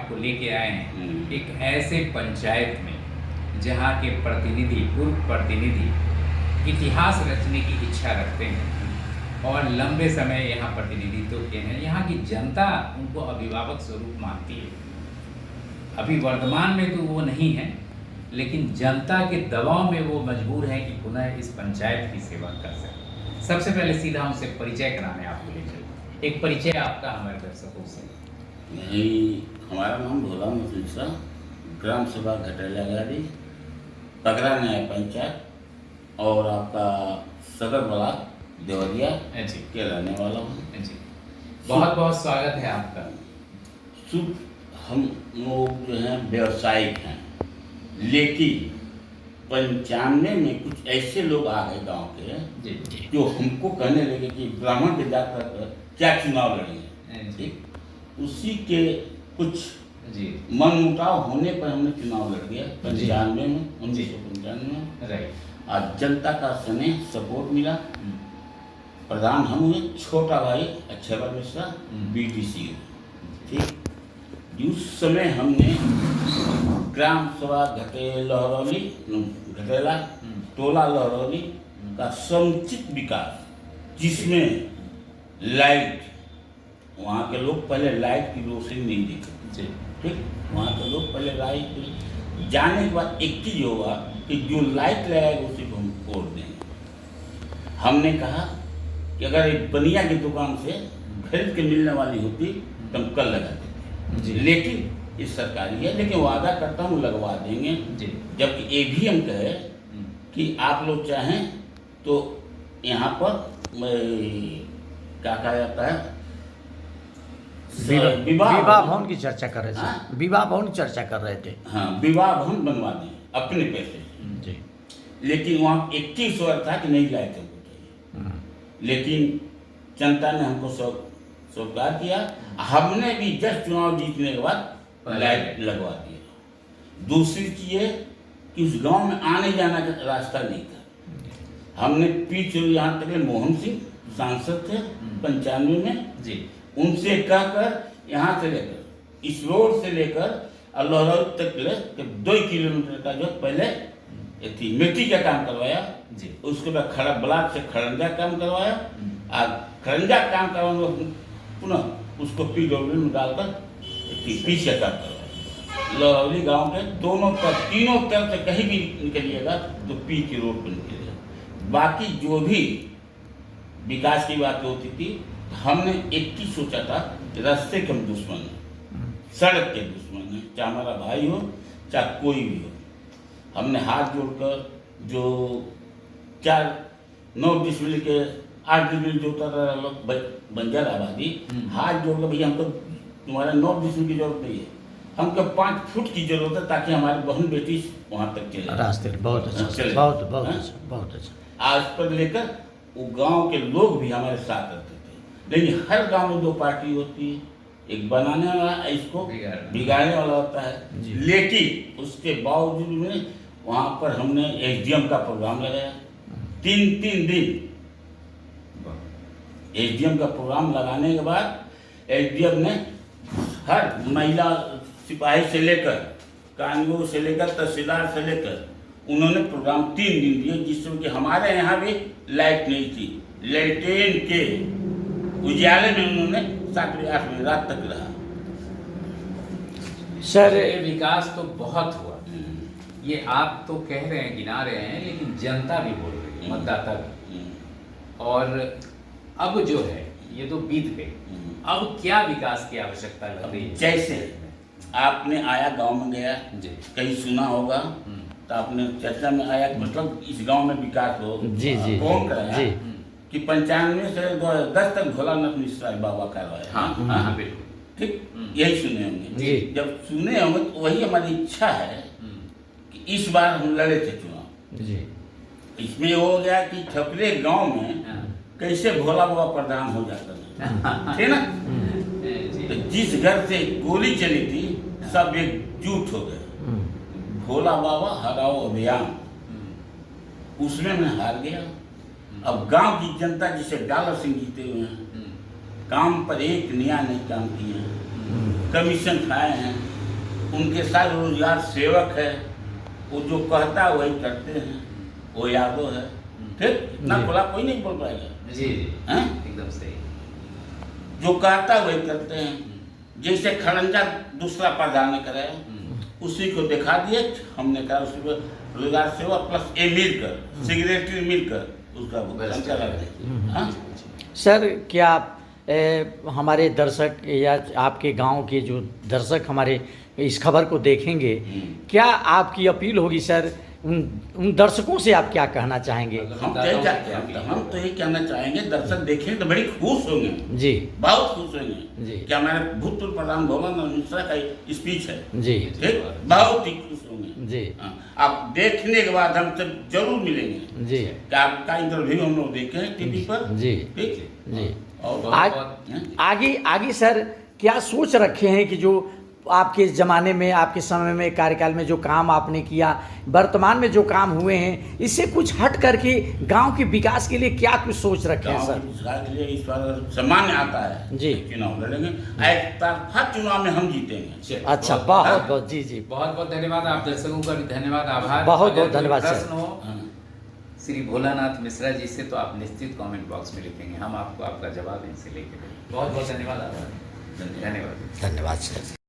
आपको लेके आए हैं एक ऐसे पंचायत में जहाँ के प्रतिनिधि, पूर्व प्रतिनिधि इतिहास रचने की इच्छा रखते हैं और लंबे समय यहाँ प्रतिनिधित्व किए हैं। यहाँ की जनता उनको अभिभावक स्वरूप मानती है। अभी वर्तमान में तो वो नहीं है, लेकिन जनता के दबाव में वो मजबूर हैं कि पुनः इस पंचायत की सेवा कर सकें। सबसे पहले सीधा उनसे परिचय कराने आपको ले चले। एक परिचय आपका हमारे दर्शकों से। हमारा नाम भोला मुसलिसा, ग्राम सभा घटेला गाड़ी, पगरा न्याय पंचायत और आपका सदर ब्लॉक देवरिया के रहने वाला हूँ जी। बहुत बहुत स्वागत है आपका। शुभ, हम लोग जो हैं व्यवसायिक हैं, लेकिन 95 में कुछ ऐसे लोग आ गए गांव के जो हमको कहने लगे कि ब्राह्मण के जात पर क्या चुनाव लड़ेंगे। ठीक, उसी के कुछ मनमुटाव होने पर हमने चुनाव लड़ दिया 95 में, 1995 में। आज जनता का स्नेह सपोर्ट मिला, प्रधान हम हुए, छोटा भाई अक्षर मिश्रा BDC। ठीक, उस समय हमने ग्राम सभा घटेला टोला लहरौली का समुचित विकास, जिसमें लाइट, वहाँ के लोग पहले लाइट की रोशनी नहीं देखते। ठीक, वहाँ के लोग पहले लाइट जाने के बाद एक चीज होगा कि जो लाइट लगाएगा उसी को हम वोट देंगे। हमने कहा कि अगर एक बनिया की दुकान से खरीद के मिलने वाली होती तो हम कल लगा देते, लेकिन ये सरकारी है, लेकिन वादा करता हूँ लगवा देंगे। जबकि ये भी हम कहे कि आप लोग चाहें तो यहाँ पर क्या कहा जाता है, विवाह भवन की चर्चा कर रहे थे। विवाह भवन की चर्चा कर रहे थे। हाँ, विवाह भवन बनवा दें अपने पैसे से। लेकिन वहाँ 21 वर्ष था कि नहीं लाए थे, लेकिन जनता ने हमको स्वीकार किया। हमने भी जस्ट चुनाव जीतने के बाद लाइट लगवा दिया। दूसरी चीज है कि उस गांव में आने जाना का रास्ता नहीं था। हमने पीछे यहाँ तक मोहन सिंह सांसद थे 95 में, उनसे कहकर यहाँ से लेकर इस रोड से लेकर अल्लाह तक 2 किलोमीटर का जो पहले थी मिट्टी का काम करवाया, उसके बाद खड़ा ब्लॉक से खरंजा काम करवाया, और खरंजा काम करवाने पुनः उसको PW में डालकर पीछे काम करवाया। लहरौली गांव के दोनों तरफ, तीनों तरफ से कहीं भी निकलिएगा तो पी की रोड पर निकलिएगा। बाकी जो भी विकास की बात होती थी, हमने एक ही सोचा था कि रास्ते के हम दुश्मन हैं, सड़क के दुश्मन हैं, चाहे हमारा भाई हो चाहे कोई भी हो। हमने हाथ जोड़कर जो 9 डिसमिल के 8 डिसमिल जो लोग बंजर आबादी, हाथ जोड़कर भैया हमको तुम्हारा 9 डिसमिल की जरूरत नहीं है, हमको 5 फुट की जरूरत है ताकि हमारी बहन बेटी वहाँ तक चले रास्ते। बहुत अच्छा, बहुत अच्छा। आज पर लेकर वो गांव के लोग भी हमारे साथ रहते थे। लेकिन हर गांव में 2 पार्टी होती है, एक बनाने वाला, इसको बिगाड़ने वाला होता है। लेकिन उसके बावजूद में वहाँ पर हमने SDM का प्रोग्राम लगाया। 3 दिन SDM का प्रोग्राम लगाने के बाद SDM ने हर महिला सिपाही से लेकर, कानून से लेकर, तहसीलदार से लेकर, उन्होंने प्रोग्राम 3 दिन दिए, जिसमें कि हमारे यहाँ भी लाइट नहीं थी। लेटेन के उजाले में उन्होंने 7 बजे 8 बजे रात तक रहा। सर, विकास तो बहुत हुआ, ये आप तो कह रहे हैं, गिना रहे हैं, लेकिन जनता भी बोल रही है, मतदाता भी। और अब जो है ये तो बीत गई, अब क्या विकास की आवश्यकता लग रही है? जैसे आपने आया, गांव में गया, कहीं सुना होगा तो आपने चर्चा में आया, मतलब इस गांव में विकास हो। कौन कराया कि 95 से 2010 तक भोलानाथ मिश्रा बाबा करवाया। हाँ, बिल्कुल ठीक, यही सुने होंगे। जब सुने होंगे तो वही हमारी इच्छा है कि इस बार हम लड़े थे चुनाव। इसमें हो गया कि ठपरे गांव में कैसे भोला बाबा प्रधान हो जाता है, ठीक ना। तो जिस घर से गोली चली थी सब एकजुट हो गए, भोला बाबा हराओ अभियान, उसमें मैं हार गया। अब गांव की जनता जिसे डॉलर सिंह जीते हुए हैं, काम पर एक नया नहीं काम किए हैं, कमीशन खाए हैं, उनके साथ रोजगार सेवक है, वो जो कहता है वही करते हैं, वो यादव है। ठीक ना, जी। खुला कोई नहीं बोल पाएगा। जी हैं? एकदम सही। जो कहता है वही करते हैं। जैसे खड़ंजा दूसरा प्रधान ने कराया, उसी को दिखा दिए, हमने कहा उसी पर रोजगार सेवा प्लस ए मिलकर, सेक्रेटरी मिलकर उसका भुगतान करा दें। हाँ? सर क्या हमारे दर्शक या आपके गांव के जो दर्शक हमारे इस खबर को देखेंगे, क्या आपकी अपील होगी सर, उन दर्शकों से आप क्या कहना चाहेंगे? हम तो ये कहना चाहेंगे, दर्शक देखेंगे तो बड़ी खुश होंगे जी, बहुत खुश होंगे जी। कि हमारे भूतपूर्व प्रधान भवन मिश्रा का स्पीच है। जी ठीक, बहुत ही खुश होंगे जी। हाँ, आप देखने के बाद हमसे जरूर मिलेंगे जी कि आपका इंटरव्यू हम लोग देखे हैं टीवी पर। जी ठीक जी। और आगे आगे सर क्या सोच रखे हैं कि जो आपके ज़माने में, आपके समय में, कार्यकाल में जो काम आपने किया, वर्तमान में जो काम हुए हैं, इससे कुछ हट करके गांव के विकास के लिए क्या कुछ सोच रखे हैं गाँव सर? के विकास के लिए इस बार सामान्य आता है जी। चुनाव लड़ेंगे, एक तरफा चुनाव में हम जीतेंगे। अच्छा, बहुत बहुत जी जी, बहुत बहुत धन्यवाद। आप दर्शकों का भी धन्यवाद, आभार। बहुत बहुत अगर कोई धन्यवाद, सर। प्रश्न हो हाँ। श्री भोलानाथ मिश्रा जी से तो आप निश्चित कमेंट बॉक्स में लिखेंगे, हम आपको आपका जवाब इनसे लेके देंगे। बहुत बहुत धन्यवाद, आभार, धन्यवाद। धन्यवाद सर।